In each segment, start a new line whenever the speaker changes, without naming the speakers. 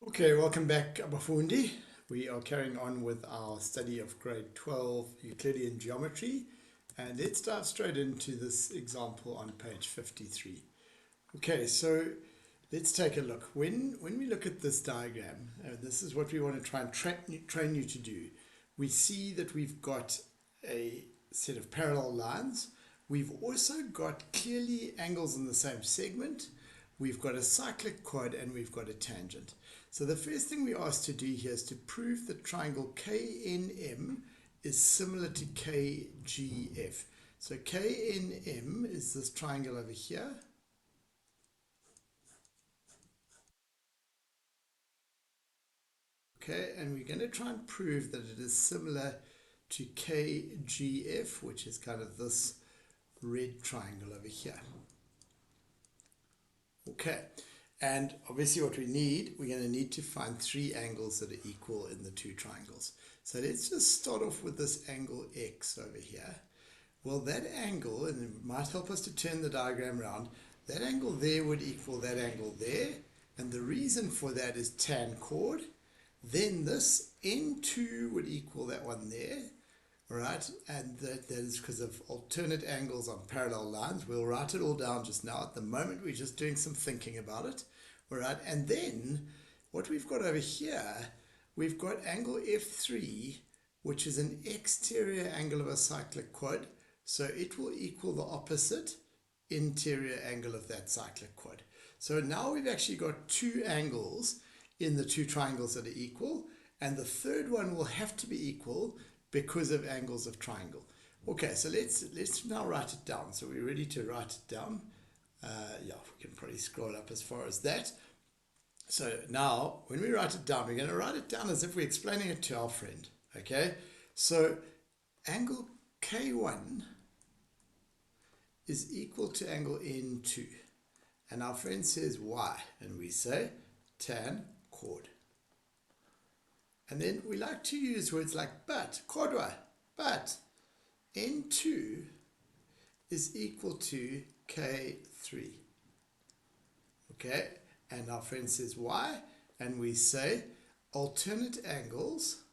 Okay, welcome back, Abafundi. We are carrying on with our study of grade 12 Euclidean geometry, and let's dive straight into this example on page 53. Okay, so let's take a look. When we look at this diagram, this is what we want to try and train you to do. We see that we've got a set of parallel lines. We've also got clearly angles in the same segment. We've got a cyclic quad and we've got a tangent. So the first thing we're asked to do here is to prove that triangle KNM is similar to KGF. So KNM is this triangle over here. Okay, and we're going to try and prove that it is similar to KGF, which is kind of this red triangle over here. Okay, and obviously what we're going to need to find three angles that are equal in the two triangles. So let's just start off with this angle X over here. Well, that angle, and it might help us to turn the diagram around, that angle there would equal that angle there, and the reason for that is tan chord. Then this N2 would equal that one there, right? And that is because of alternate angles on parallel lines. We'll write it all down just now. At the moment, we're just doing some thinking about it, all right? And then what we've got over here, we've got angle F3, which is an exterior angle of a cyclic quad. So it will equal the opposite interior angle of that cyclic quad. So now we've actually got two angles in the two triangles that are equal, and the third one will have to be equal because of angles of triangle. Okay, so let's now write it down. So we're ready to write it down. Yeah, we can probably scroll up as far as that. So now, when we write it down, we're going to write it down as if we're explaining it to our friend. Okay, so angle K1 is equal to angle N2. And our friend says Y, and we say tan chord. And then we like to use words like but, quadwa, but N2 is equal to K3. Okay, and our friend says Y, and we say alternate angles.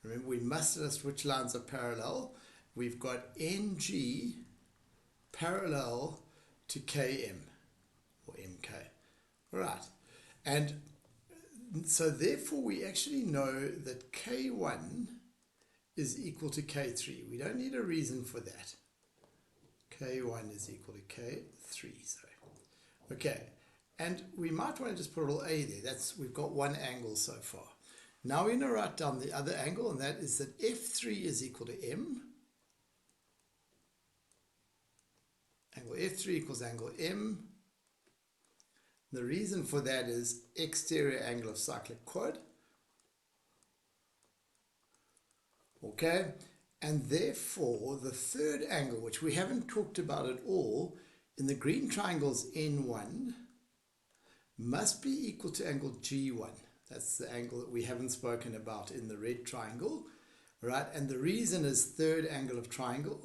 Remember, we must list which lines are parallel. We've got NG parallel to KM, or MK. All right, and so therefore we actually know that K1 is equal to K3. We don't need a reason for that. K1 is equal to K3, sorry. Okay, and we might want to just put a little A there. We've got one angle so far. Now we're going to write down the other angle, and that is that F3 is equal to M. Angle F3 equals angle M. The reason for that is exterior angle of cyclic quad. Okay, and therefore the third angle, which we haven't talked about at all, in the green triangles N1, must be equal to angle G1. That's the angle that we haven't spoken about in the red triangle, right? And the reason is third angle of triangle.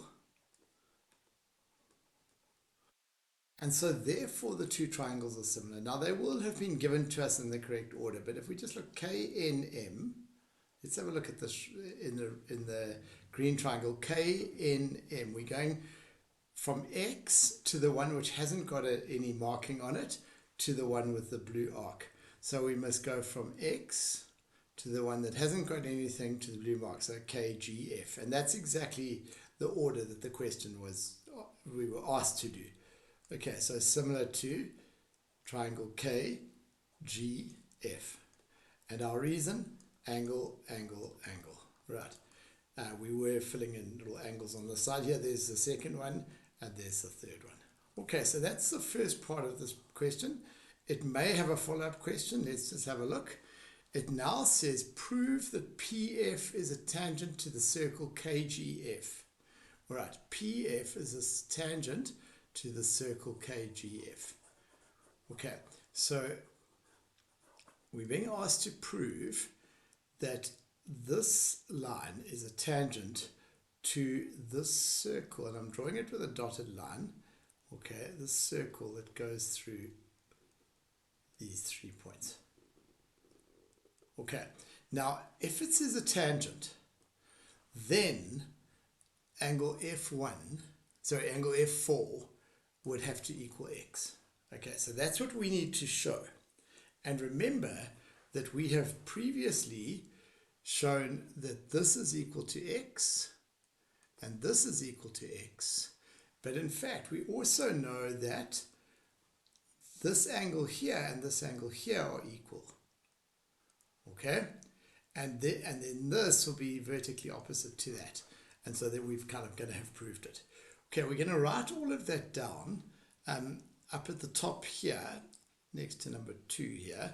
And so therefore the two triangles are similar. Now they will have been given to us in the correct order, but if we just look KNM, let's have a look at this in the green triangle KNM. We're going from X to the one which hasn't got any marking on it to the one with the blue arc. So we must go from X to the one that hasn't got anything to the blue mark, so KGF. And that's exactly the order that the question we were asked to do. Okay, so similar to triangle KGF. And our reason, angle, angle, angle. Right. We were filling in little angles on the side here. There's the second one, and there's the third one. Okay, so that's the first part of this question. It may have a follow-up question. Let's just have a look. It now says, prove that PF is a tangent to the circle KGF. All right, PF is a tangent to the circle KGF. Okay, so we're being asked to prove that this line is a tangent to this circle, and I'm drawing it with a dotted line. Okay, this circle that goes through these 3 points. Okay, now if it says a tangent, then angle F1, sorry, angle F4 would have to equal x. Okay, so that's what we need to show. And remember that we have previously shown that this is equal to x and this is equal to x. But in fact, we also know that this angle here and this angle here are equal. Okay? And then this will be vertically opposite to that. And so then we've kind of going to have proved it. Okay, we're going to write all of that down up at the top here, next to number 2 here,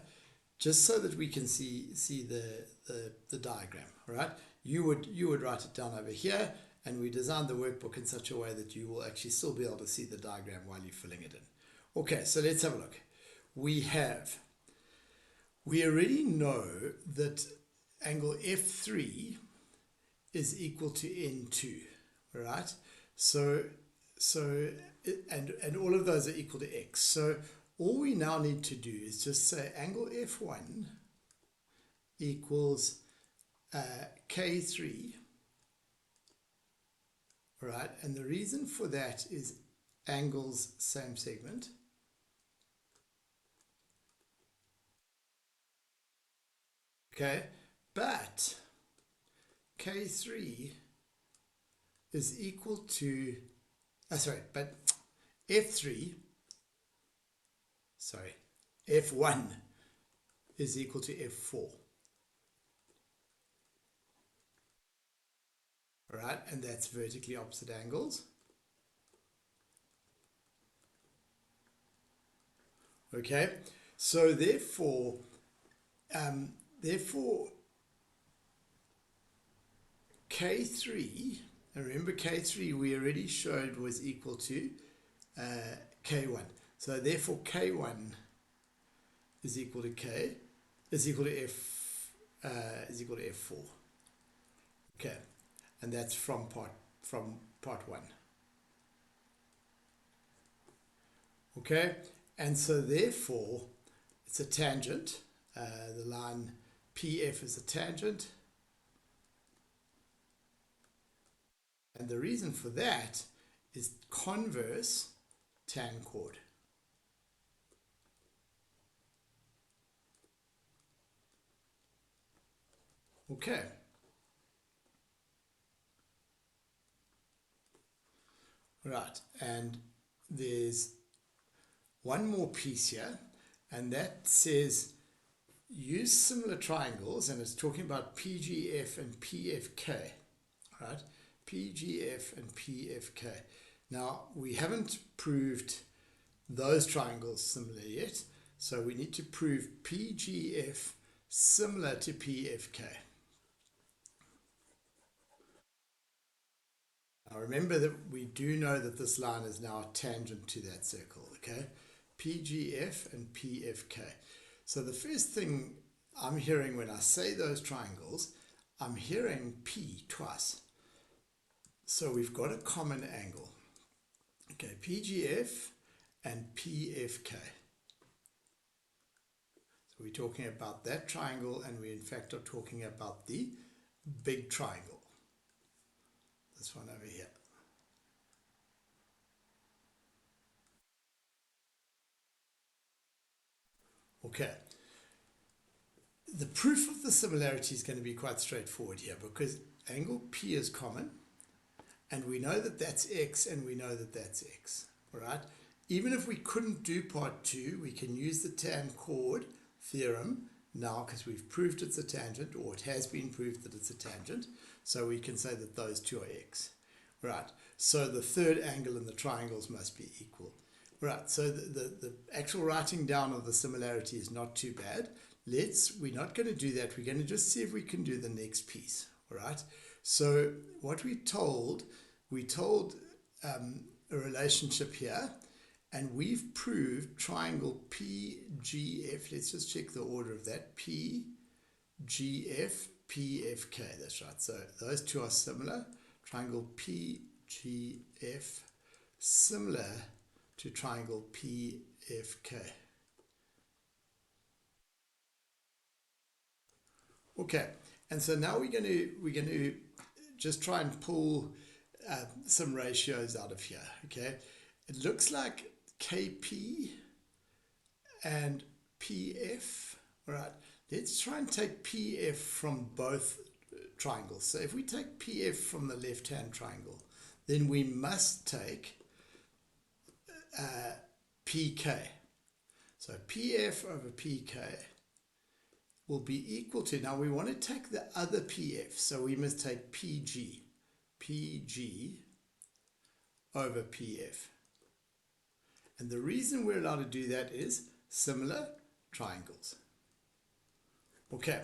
just so that we can see the diagram. All right? You would write it down over here, and we designed the workbook in such a way that you will actually still be able to see the diagram while you're filling it in. Okay, so let's have a look. We already know that angle F3 is equal to N2, right? And all of those are equal to x. So all we now need to do is just say angle F1 equals K3, right? And the reason for that is angles same segment. Okay, but K3 is equal to, but F1 is equal to F4. All right, and that's vertically opposite angles. Okay, so therefore K3, and remember K3 we already showed was equal to K1. So therefore K1 is equal to F4. Okay, and that's from part 1. Okay, and so therefore it's a tangent. The line PF is a tangent. And the reason for that is converse tan chord. Okay. Right, and there's one more piece here, and that says use similar triangles, and it's talking about PGF and PFK, right? PGF and PFK. Now, we haven't proved those triangles similar yet, so we need to prove PGF similar to PFK. Now remember that we do know that this line is now tangent to that circle, okay? PGF and PFK. So the first thing I'm hearing when I say those triangles, I'm hearing P twice. So we've got a common angle. Okay, PGF and PFK. So we're talking about that triangle, and we in fact are talking about the big triangle. This one over here. Okay. The proof of the similarity is going to be quite straightforward here, because angle P is common, and we know that that's x, and we know that that's x. All right. Even if we couldn't do part 2, we can use the tan chord theorem now, because we've proved it's a tangent, or it has been proved that it's a tangent. So we can say that those two are x. Right. So the third angle in the triangles must be equal. Right. So the actual writing down of the similarity is not too bad. We're not going to do that. We're going to just see if we can do the next piece. All right. So what we told a relationship here, and we've proved triangle PGF. Let's just check the order of that. PGF, PFK. That's right. So those two are similar. Triangle PGF similar to triangle PFK. Okay, and so now we're going to just try and pull some ratios out of here. Okay, it looks like KP and PF. All right, let's try and take PF from both triangles. So if we take PF from the left-hand triangle, then we must take PK. So PF over PK will be equal to, now we want to take the other PF, so we must take PG over PF. And the reason we're allowed to do that is similar triangles. Okay,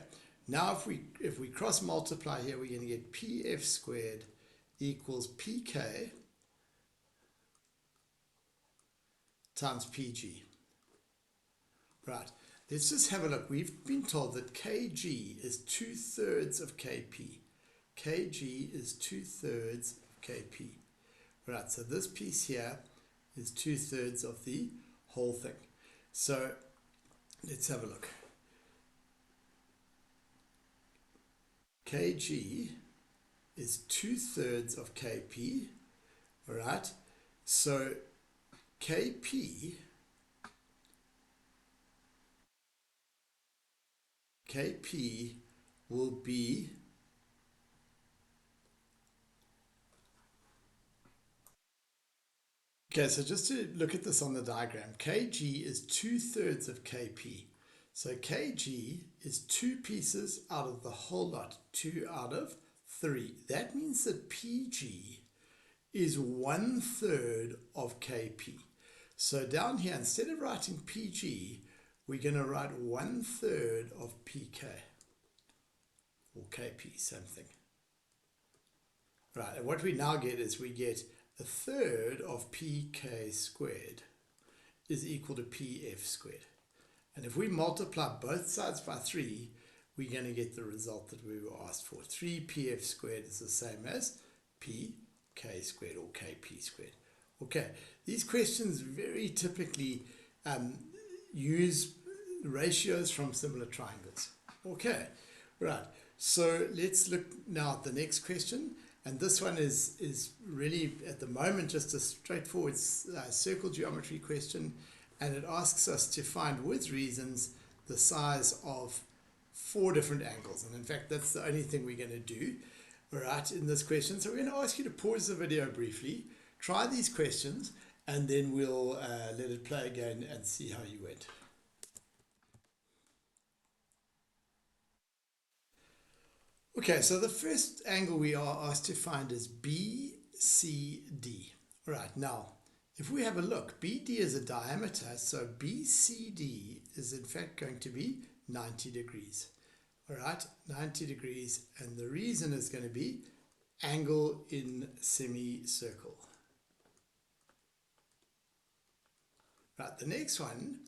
now if we cross multiply here, we're going to get PF squared equals PK times PG. Right, let's just have a look. We've been told that KG is 2/3 of KP. KG is 2/3 of KP. Right, so this piece here is 2/3 of the whole thing. So let's have a look. KG is 2/3 of KP. All right, so KP will be okay, so just to look at this on the diagram, KG is 2/3 of KP. So KG is two pieces out of the whole lot, 2 out of 3. That means that PG is 1/3 of KP. So down here, instead of writing PG, we're going to write 1/3 of PK. Or KP, same thing. Right, and what we now get is we get 1/3 of PK squared is equal to PF squared. And if we multiply both sides by 3, we're going to get the result that we were asked for. 3PF squared is the same as PK squared or KP squared. Okay, these questions very typically use ratios from similar triangles. Okay, right. So let's look now at the next question. And this one is really, at the moment, just a straightforward circle geometry question. And it asks us to find, with reasons, the size of 4 different angles. And in fact, that's the only thing we're going to do, all right, in this question. So we're going to ask you to pause the video briefly, try these questions, and then we'll let it play again and see how you went. Okay, so the first angle we are asked to find is BCD. All right, now, if we have a look, BD is a diameter, so BCD is in fact going to be 90 degrees. All right, 90 degrees, and the reason is going to be angle in semicircle. Right, the next one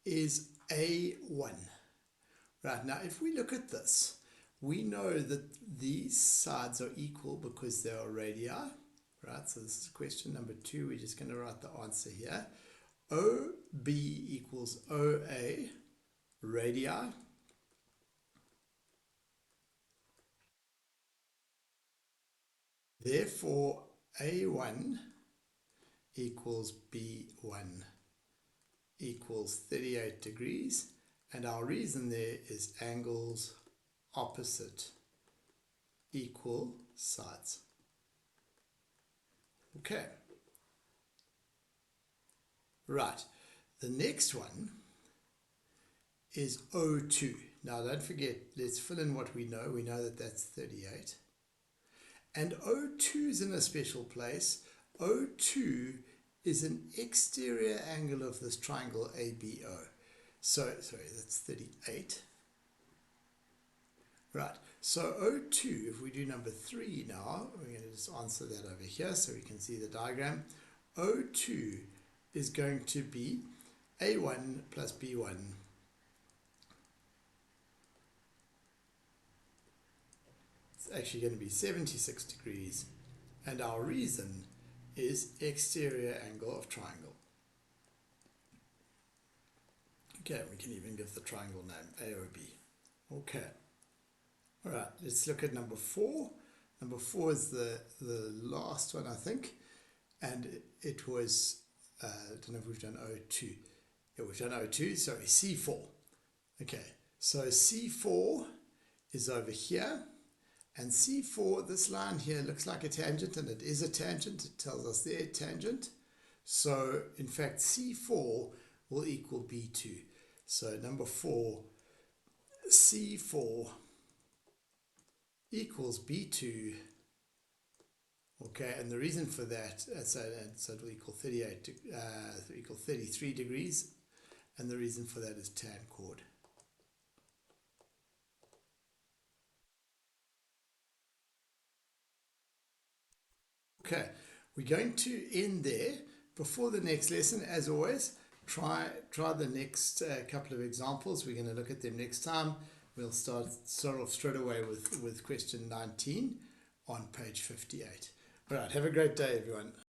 is A1. Right, now if we look at this, we know that these sides are equal because they are radii. Right, so this is question number 2. We're just going to write the answer here. OB equals OA radii. Therefore, A1 equals B1 equals 38 degrees. And our reason there is angles opposite equal sides. Okay. Right. The next one is O2. Now don't forget, let's fill in what we know. We know that that's 38. And O2 is in a special place. O2 is an exterior angle of this triangle ABO. So, sorry, that's 38. Right, so O2, if we do number 3 now, we're going to just answer that over here so we can see the diagram. O2 is going to be A1 plus B1 it's actually going to be 76 degrees, and our reason is exterior angle of triangle. Okay, we can even give the triangle name AOB. Okay. All right, let's look at number 4. Number 4 is the last one, I think, and it was, I don't know if we've done O2. Yeah, we've done O2, sorry, C4. Okay, so C4 is over here, and C4, this line here looks like a tangent, and it is a tangent. It tells us there, tangent. So, in fact, C4 will equal B2. So, number 4, C4 equals B2. Okay, and the reason for that, so it will equal 33 degrees, and the reason for that is tan chord. Okay, we're going to end there. Before the next lesson, as always, try the next couple of examples. We're going to look at them next time. We'll start off straight away with question 19 on page 58. All right, have a great day, everyone.